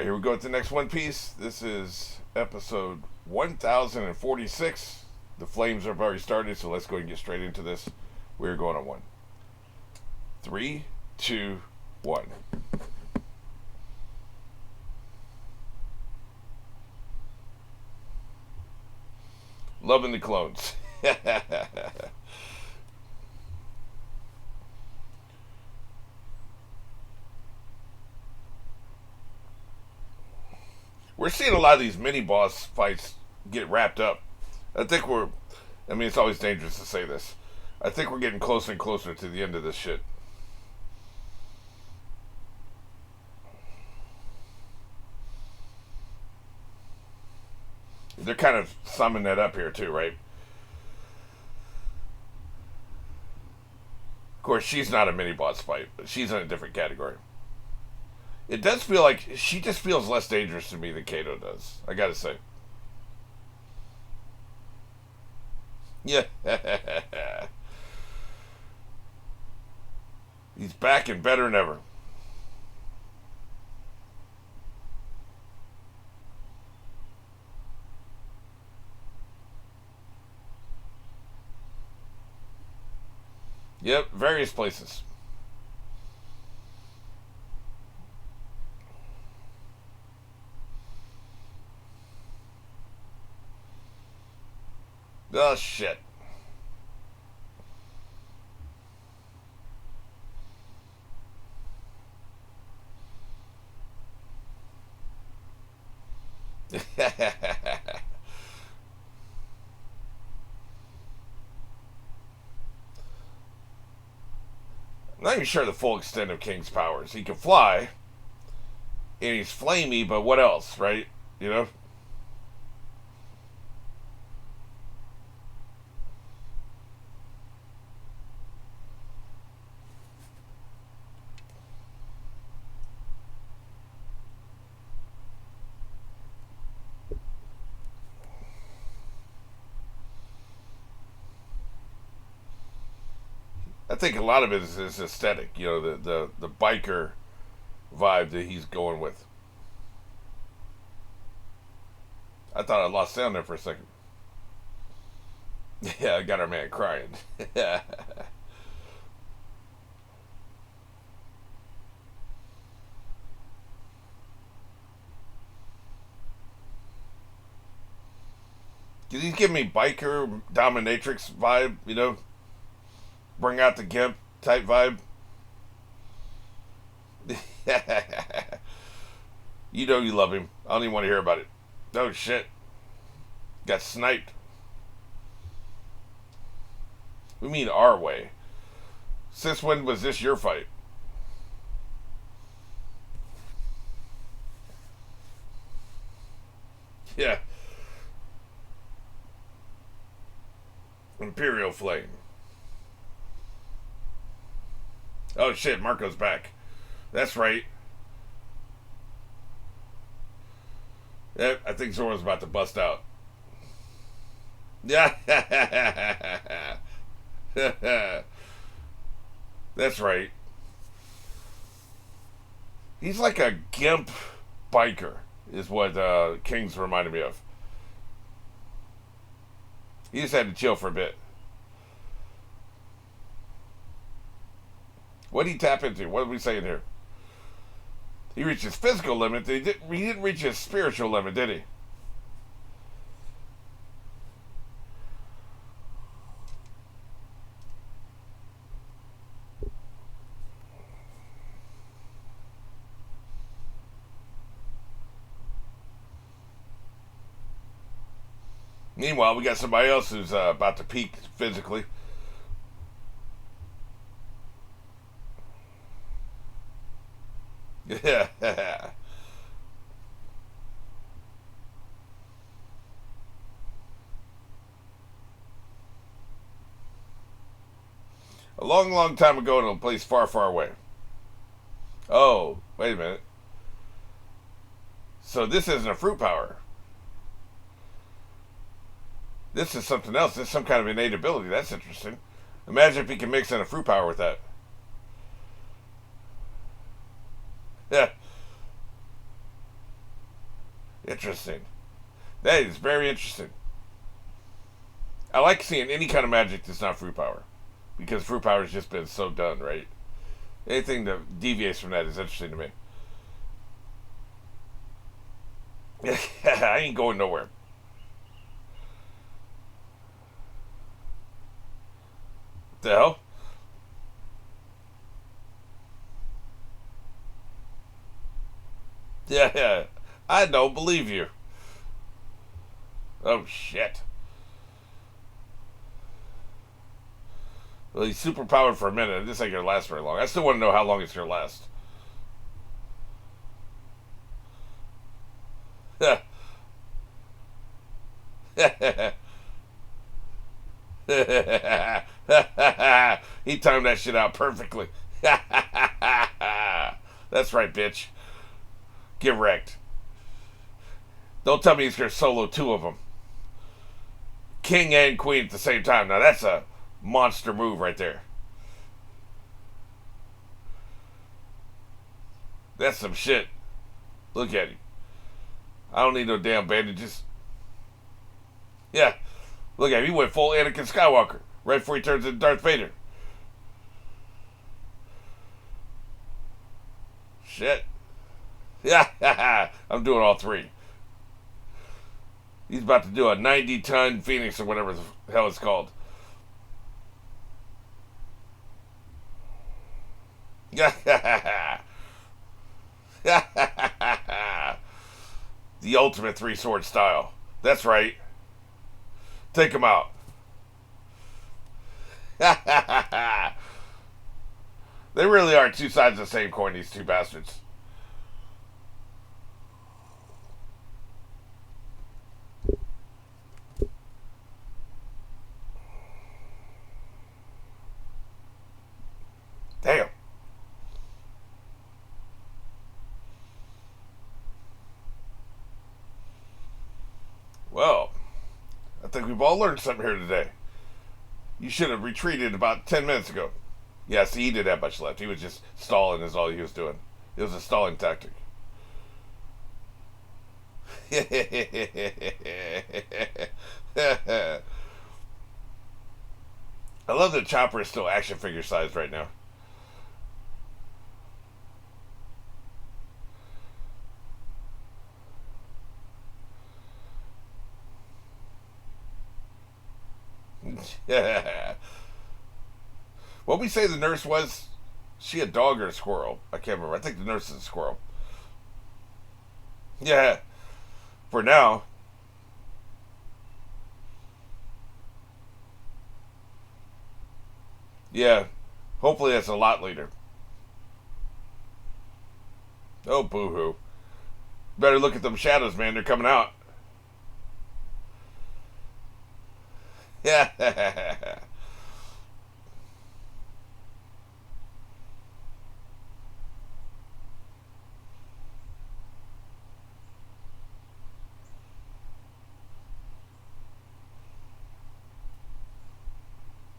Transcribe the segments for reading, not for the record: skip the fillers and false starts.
here we go with the next One Piece. This is episode 1046. The flames have already started, so let's go and get straight into this. We're going on one. 3, 2, 1. Loving the clones. We're seeing a lot of these mini boss fights get wrapped up. I mean, it's always dangerous to say this. I think we're getting closer and closer to the end of this shit. They're kind of summing that up here too, right? Of course, she's not a mini boss fight, but she's in a different category. It does feel like she just feels less dangerous to me than Kato does. I gotta say. Yeah. He's back and better than ever. Yep, various places. Oh, shit. I'm not even sure the full extent of King's powers. He can fly, and he's flamey, but what else, right? You know? I think a lot of it is aesthetic, you know, the biker vibe that he's going with. I thought I lost sound there for a second. Yeah, I got our man crying. He's giving me biker dominatrix vibe, you know? Bring out the gimp type vibe. You know you love him. I don't even want to hear about it. Oh shit. Got sniped. We mean our way. Since when was this your fight? Yeah. Imperial Flame. Oh shit, Marco's back. That's right. Yep, I think Zoro's about to bust out. Yeah. That's right. He's like a gimp biker, is what King's reminded me of. He just had to chill for a bit. What did he tap into? What are we saying here? He reached his physical limit. He didn't reach his spiritual limit, did he? Meanwhile, we got somebody else who's about to peak physically. Yeah. A long, long time ago in a place far, far away. Oh, wait a minute. So this isn't a fruit power. This is something else. This is some kind of innate ability. That's interesting. Imagine if he can mix in a fruit power with that. Yeah. Interesting. That is very interesting. I like seeing any kind of magic that's not fruit power. Because fruit power has just been so done, right? Anything that deviates from that is interesting to me. I ain't going nowhere. What the hell? Yeah, I don't believe you. Oh, shit. Well, he's super powered for a minute. This ain't gonna last very long. I still want to know how long it's gonna last. He timed that shit out perfectly. That's right, bitch. Get wrecked. Don't tell me he's gonna solo two of them. King and queen at the same time. Now that's a monster move right there. That's some shit. Look at him. I don't need no damn bandages. Yeah. Look at him. He went full Anakin Skywalker right before he turns into Darth Vader. Shit. Yeah. I'm doing all three. He's about to do a 90-ton Phoenix or whatever the hell it's called. The ultimate three-sword style. That's right. Take him out. They really are two sides of the same coin, these two bastards. Damn. Well, I think we've all learned something here today. You should have retreated about 10 minutes ago. Yeah, see, he didn't have much left. He was just stalling is all he was doing. It was a stalling tactic. I love that Chopper is still action figure sized right now. Yeah. What we say the nurse was? She a dog or a squirrel? I can't remember. I think the nurse is a squirrel. Yeah. For now. Yeah. Hopefully that's a lot later. Oh, boo-hoo. Better look at them shadows, man. They're coming out. Yeah.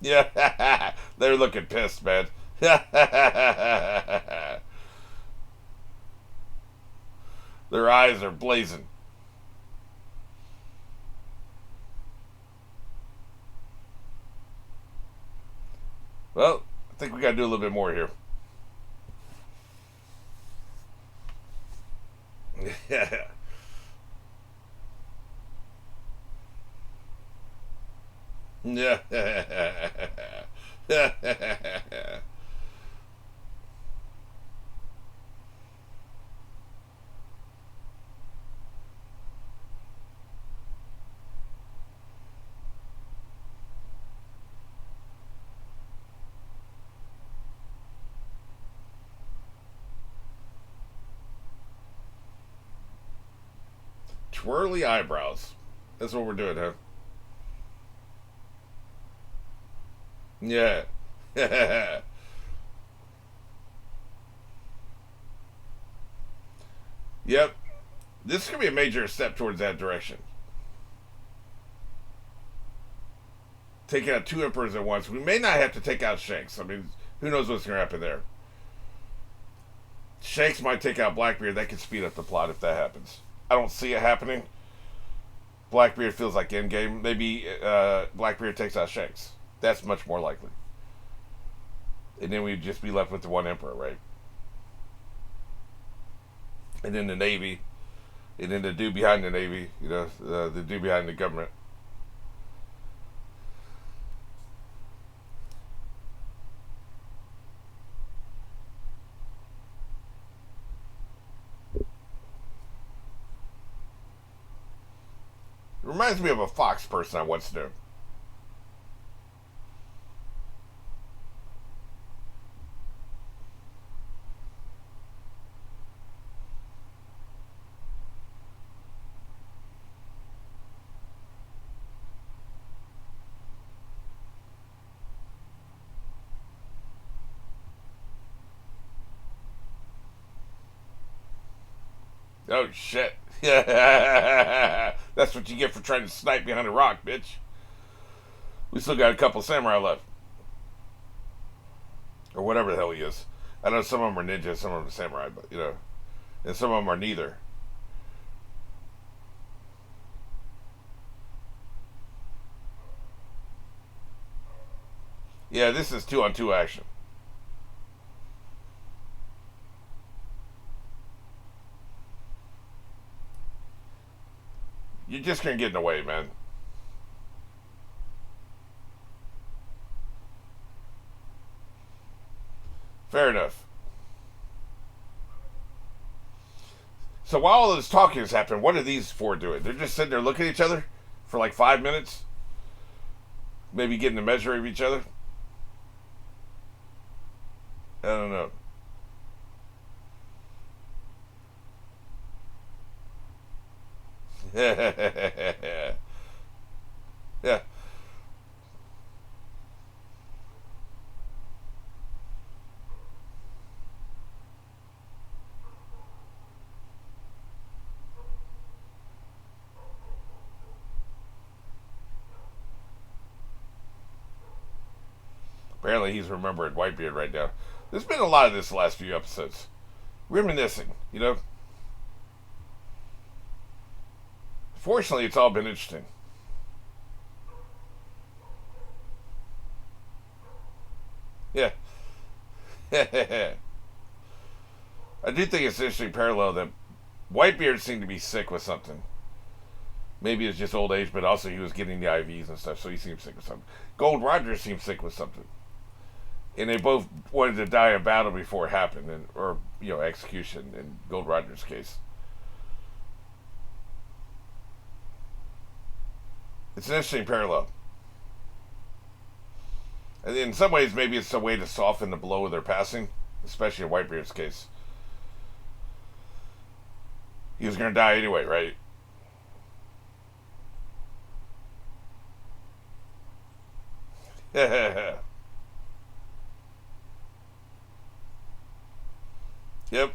Yeah. They're looking pissed, man. Their eyes are blazing. Well, I think we gotta do a little bit more here. Yeah. Yeah. Twirly eyebrows. That's what we're doing, huh? Yeah. Yep. This could be a major step towards that direction. Taking out two emperors at once. We may not have to take out Shanks. I mean, who knows what's going to happen there. Shanks might take out Blackbeard. That could speed up the plot if that happens. I don't see it happening. Blackbeard feels like Endgame. Maybe Blackbeard takes out Shanks. That's much more likely. And then we'd just be left with the one Emperor, right? And then the Navy. And then the dude behind the Navy. You know, the dude behind the government. It reminds me of a Fox person I once knew. Oh shit. That's what you get for trying to snipe behind a rock, bitch. We still got a couple samurai left. Or whatever the hell he is. I know some of them are ninjas, some of them are samurai, but you know. And some of them are neither. Yeah, this is 2-on-2 action. You're just gonna get in the way, man. Fair enough. So while all this talking is happening, what are these four doing? They're just sitting there looking at each other for like 5 minutes, maybe getting the measure of each other. I don't know. Yeah. Apparently he's remembering Whitebeard right now. There's been a lot of this the last few episodes. Reminiscing, you know? Fortunately, it's all been interesting. Yeah. I do think it's an interesting parallel that Whitebeard seemed to be sick with something. Maybe it's just old age, but also he was getting the IVs and stuff, so he seemed sick with something. Gold Roger seemed sick with something. And they both wanted to die in battle before it happened, or, you know, execution in Gold Roger's case. It's an interesting parallel. And in some ways, maybe it's a way to soften the blow of their passing, especially in Whitebeard's case. He was going to die anyway, right? Yep.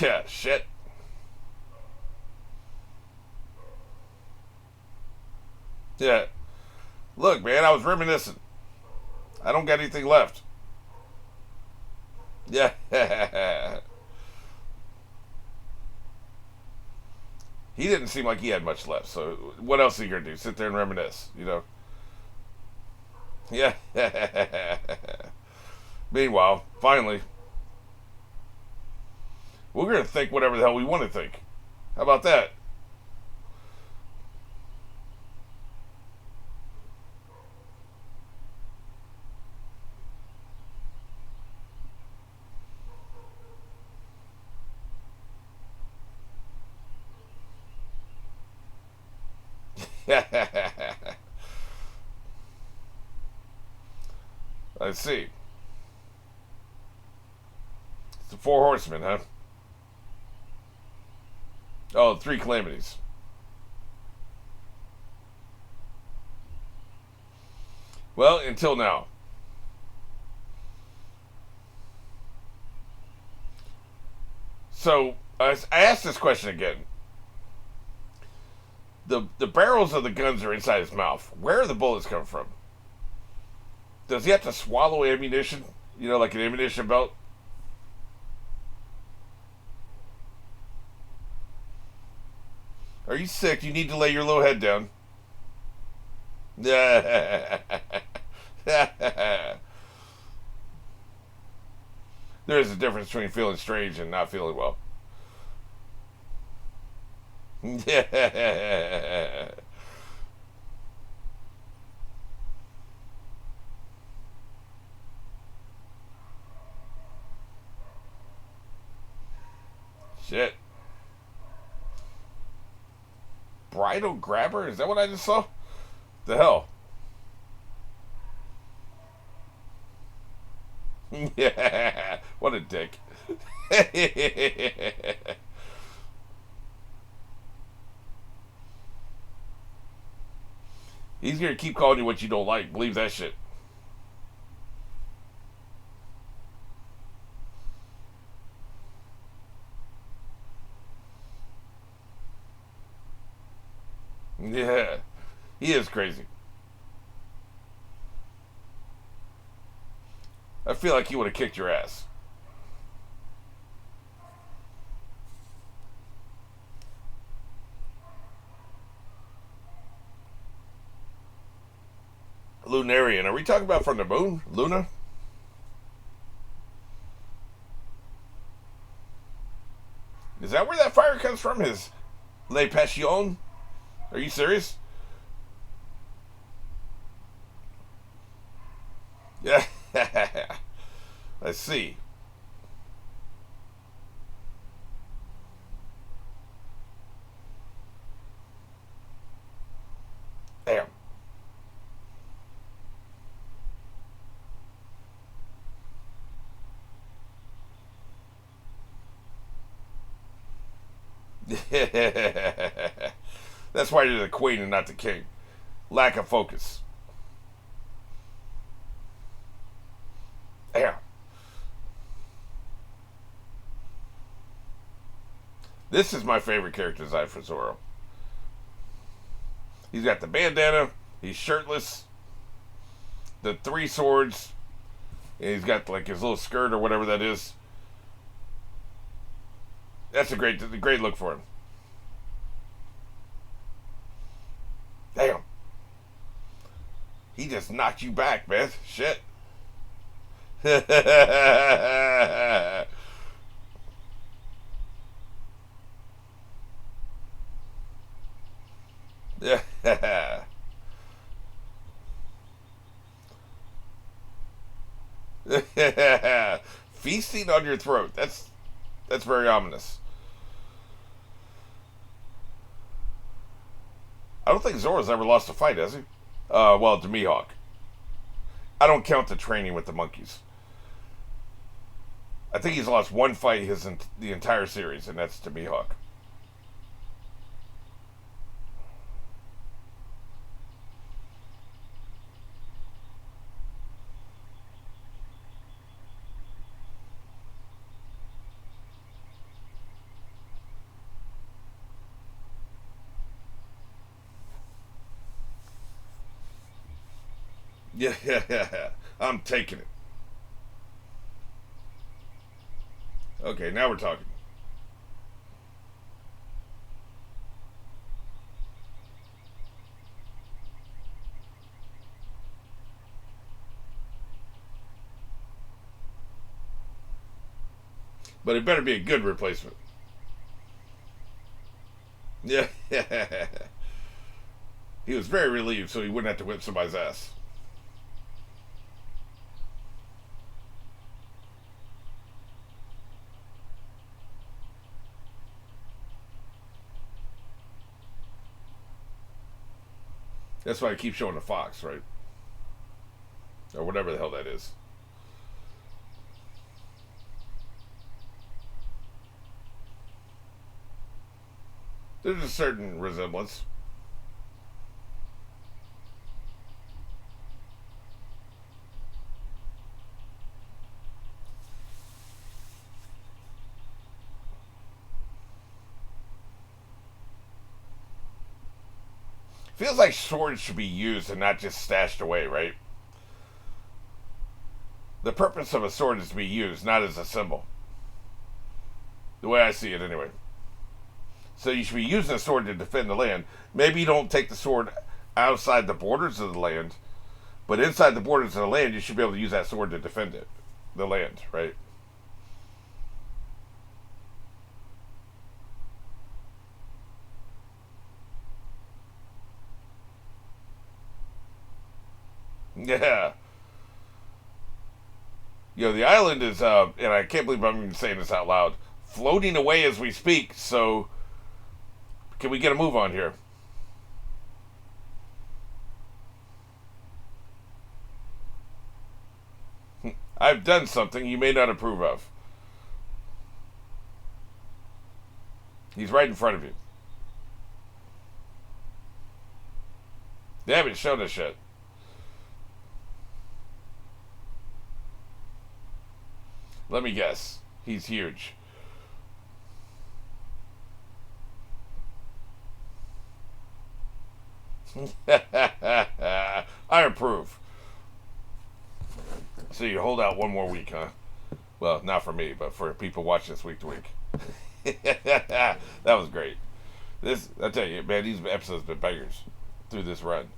Yeah, shit. Yeah. Look, man, I was reminiscing. I don't got anything left. Yeah. He didn't seem like he had much left, so what else are you gonna do? Sit there and reminisce, you know? Yeah. Meanwhile, finally, we're gonna think whatever the hell we want to think. How about that? Let's see. It's the four horsemen, huh? Oh, three calamities. Well, until now. So, I asked this question again. The barrels of the guns are inside his mouth. Where are the bullets coming from? Does he have to swallow ammunition? You know, like an ammunition belt. Are you sick? You need to lay your little head down. There is a difference between feeling strange and not feeling well. Shit. Bridal grabber? Is that what I just saw? The hell? Yeah. What a dick. He's gonna keep calling you what you don't like. Believe that shit. Yeah. He is crazy. I feel like he would have kicked your ass. Lunarian. Are we talking about from the moon? Luna? Is that where that fire comes from? His Le Passion? Are you serious? Yeah. I see. Damn. That's why you're the queen and not the king. Lack of focus. Damn. This is my favorite character design for Zoro. He's got the bandana. He's shirtless. The three swords. And he's got like his little skirt or whatever that is. That's a great look for him. Damn. He just knocked you back, man. Shit. Yeah. Feasting on your throat. That's very ominous. I don't think Zoro's ever lost a fight, has he? Well, to Mihawk. I don't count the training with the monkeys. I think he's lost one fight the entire series, and that's to Mihawk. Yeah, I'm taking it. Okay, now we're talking. But it better be a good replacement. Yeah. He was very relieved so he wouldn't have to whip somebody's ass. That's why I keep showing the fox, right? Or whatever the hell that is. There's a certain resemblance. Feels like swords should be used and not just stashed away, right? the purpose of a sword is to be used, not as a symbol. The way I see it, anyway. So you should be using a sword to defend the land. Maybe you don't take the sword outside the borders of the land, but inside the borders of the land, you should be able to use that sword to defend it, the land, right? Yeah. The island is, and I can't believe I'm even saying this out loud, floating away as we speak, so can we get a move on here? I've done something you may not approve of. He's right in front of you. They haven't shown us yet. Let me guess. He's huge. I approve. So you hold out one more week, huh? Well, not for me, but for people watching this week to week. That was great. I tell you, man, these episodes have been bangers through this run.